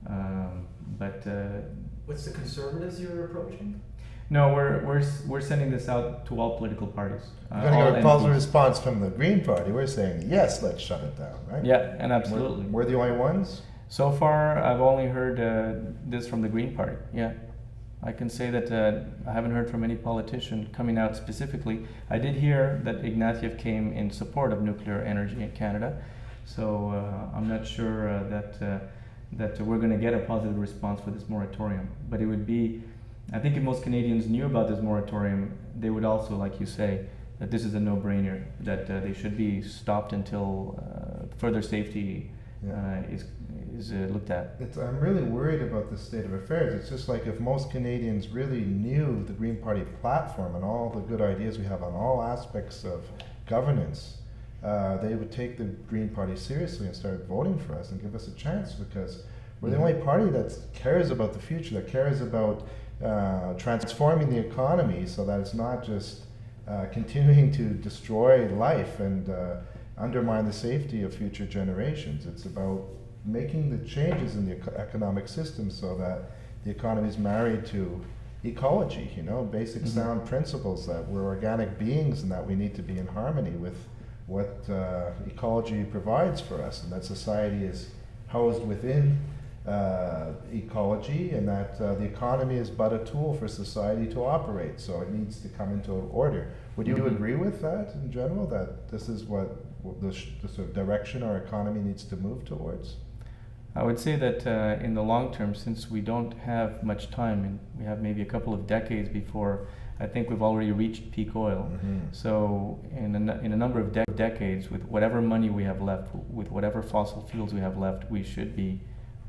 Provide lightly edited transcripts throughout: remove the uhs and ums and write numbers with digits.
But What's the conservatives you're approaching? no, we're sending this out to all political parties. You're going to all get a positive MPs. response from the Green Party. We're saying, yes, let's shut it down, right? Yeah, and absolutely. We're the only ones? So far, I've only heard this from the Green Party. Yeah, I can say that I haven't heard from any politician coming out specifically. I did hear that Ignatieff came in support of nuclear energy in Canada, so I'm not sure that we're going to get a positive response for this moratorium. But it would be, I think if most Canadians knew about this moratorium, they would also, like you say, that this is a no-brainer, that they should be stopped until further safety is looked at. I'm really worried about the state of affairs. It's just like if most Canadians really knew the Green Party platform and all the good ideas we have on all aspects of governance, they would take the Green Party seriously and start voting for us and give us a chance, because we're the only party that cares about the future, that cares about transforming the economy so that it's not just continuing to destroy life and undermine the safety of future generations. It's about making the changes in the economic system so that the economy is married to ecology, basic sound principles that we're organic beings and that we need to be in harmony with what ecology provides for us, and that society is housed within ecology, and that the economy is but a tool for society to operate, so it needs to come into order. Would you agree with that in general, that this is what the sort of direction our economy needs to move towards? I would say that in the long term, since we don't have much time, and we have maybe a couple of decades before, I think we've already reached peak oil. So in a number of decades, with whatever money we have left, with whatever fossil fuels we have left, we should be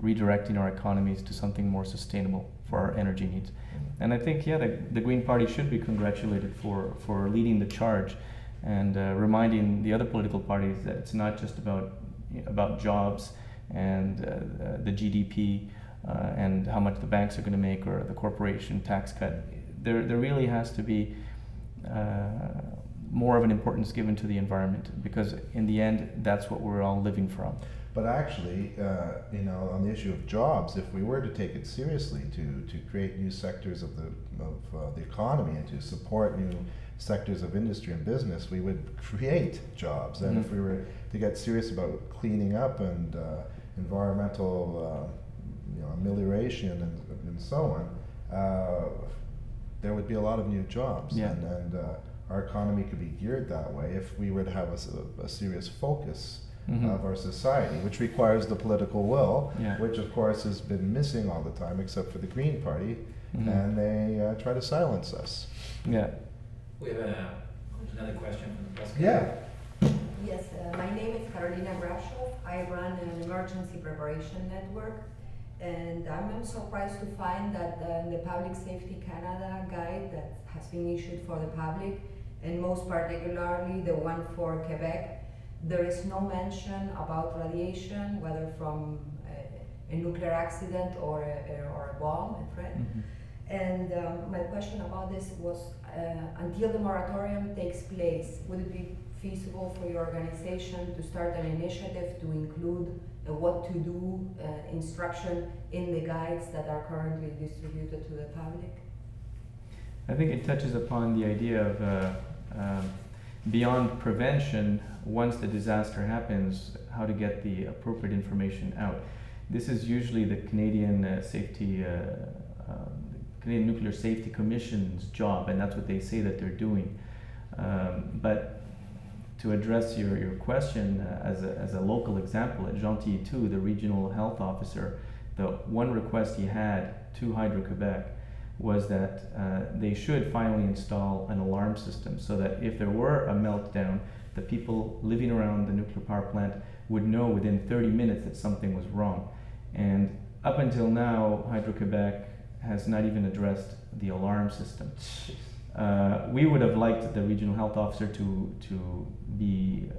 redirecting our economies to something more sustainable for our energy needs. And I think, the Green Party should be congratulated for leading the charge and reminding the other political parties that it's not just about jobs and the GDP and how much the banks are going to make, or the corporation tax cut. There really has to be more of an importance given to the environment, because in the end, that's what we're all living from. But actually, on the issue of jobs, if we were to take it seriously, to create new sectors of the economy and to support new sectors of industry and business, we would create jobs. And if we were to get serious about cleaning up and environmental amelioration and so on, there would be a lot of new jobs. And our economy could be geared that way if we were to have a serious focus of our society, which requires the political will, which of course has been missing all the time, except for the Green Party, and they try to silence us. Yeah. We have another question from the press. Yes, my name is Carolina Brashov. I run an emergency preparation network, and I'm surprised to find that in the Public Safety Canada guide that has been issued for the public, and most particularly the one for Quebec, there is no mention about radiation, whether from a nuclear accident or a bomb, a threat. And my question about this was, until the moratorium takes place, would it be feasible for your organization to start an initiative to include a what to do instruction in the guides that are currently distributed to the public? I think it touches upon the idea of beyond prevention, once the disaster happens, how to get the appropriate information out. This is usually the Canadian Canadian Nuclear Safety Commission's job, and that's what they say that they're doing. But to address your question, as a local example, at Gentilly too, the regional health officer, the one request he had to Hydro-Quebec was that they should finally install an alarm system, so that if there were a meltdown, the people living around the nuclear power plant would know within 30 minutes that something was wrong. And up until now, Hydro-Quebec has not even addressed the alarm system. We would have liked the regional health officer to be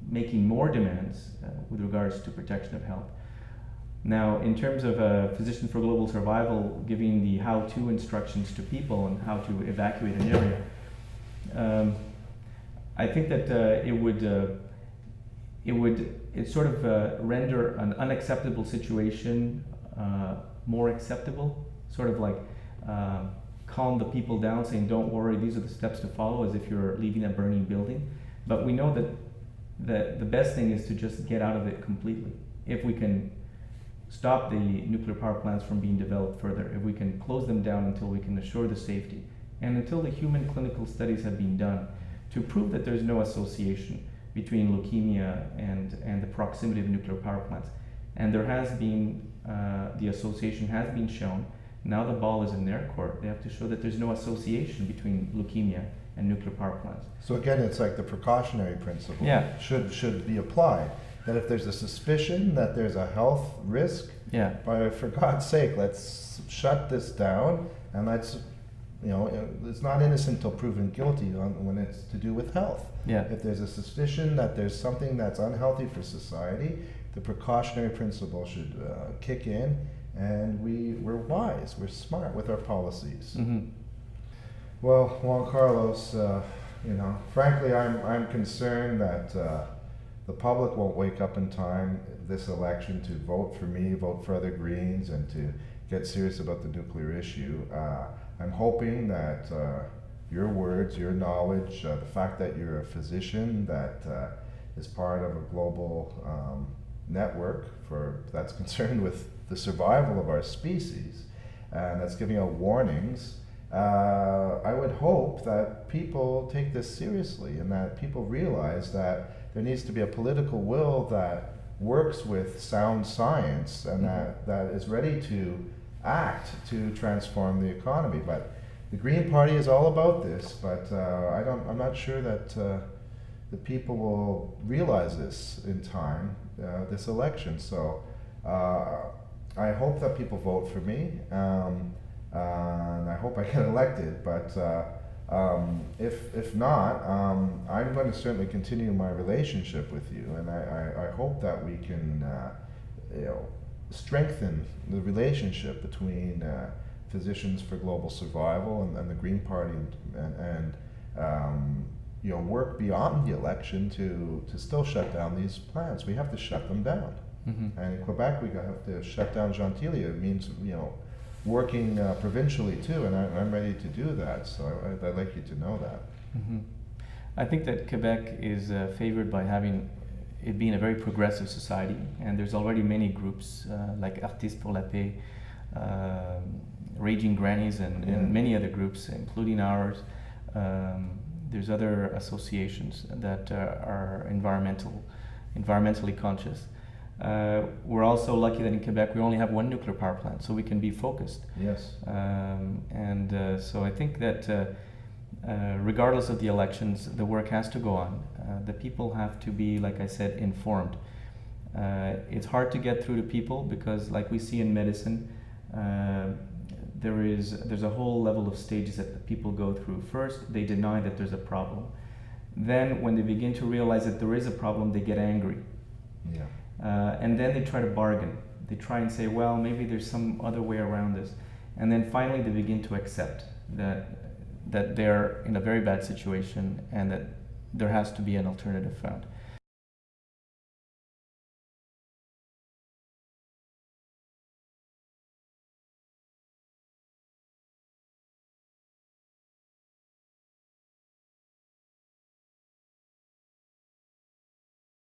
making more demands with regards to protection of health. Now, in terms of Physicians for Global Survival giving the how-to instructions to people on how to evacuate an area, I think that it would render an unacceptable situation more acceptable, sort of like calm the people down, saying, don't worry, these are the steps to follow, as if you're leaving a burning building. But we know that the best thing is to just get out of it completely. If we can stop the nuclear power plants from being developed further, if we can close them down until we can assure the safety, and until the human clinical studies have been done to prove that there's no association between leukemia and the proximity of nuclear power plants. And there has been, the association has been shown. Now the ball is in their court. They have to show that there's no association between leukemia and nuclear power plants. So again, it's like the precautionary principle Yeah. should be applied. That if there's a suspicion that there's a health risk, Yeah. for God's sake, let's shut this down, and let's, it's not innocent till proven guilty when it's to do with health. Yeah. If there's a suspicion that there's something that's unhealthy for society, the precautionary principle should kick in, and we're wise, we're smart with our policies. Mm-hmm. Well, Juan Carlos, frankly, I'm concerned that the public won't wake up in time this election to vote for me, vote for other Greens, and to get serious about the nuclear issue. I'm hoping that your words, your knowledge, the fact that you're a physician that is part of a global network that's concerned with the survival of our species, and that's giving out warnings. I would hope that people take this seriously, and that people realize that there needs to be a political will that works with sound science, and that is ready to act to transform the economy. But the Green Party is all about this, but I'm not sure that the people will realize this in time, this election. So I hope that people vote for me, and I hope I get elected. But if not, I'm going to certainly continue my relationship with you, and I hope that we can strengthen the relationship between Physicians for Global Survival and the Green Party, and work beyond the election to still shut down these plants. We have to shut them down. Mm-hmm. And in Quebec, we have to shut down Gentilly. It means, working provincially too, and I'm ready to do that. So I'd like you to know that. Mm-hmm. I think that Quebec is favored by having it being a very progressive society, and there's already many groups like Artistes pour la Paix, Raging Grannies, and many other groups, including ours. There's other associations that are environmentally conscious. We're also lucky that in Quebec we only have one nuclear power plant, so we can be focused. Yes. So I think that regardless of the elections, the work has to go on. The people have to be, like I said, informed. It's hard to get through to people because, like we see in medicine, there's a whole level of stages that the people go through. First, they deny that there's a problem. Then, when they begin to realize that there is a problem, they get angry. Yeah. And then they try to bargain. They try and say, well, maybe there's some other way around this. And then finally they begin to accept that they're in a very bad situation and that there has to be an alternative found.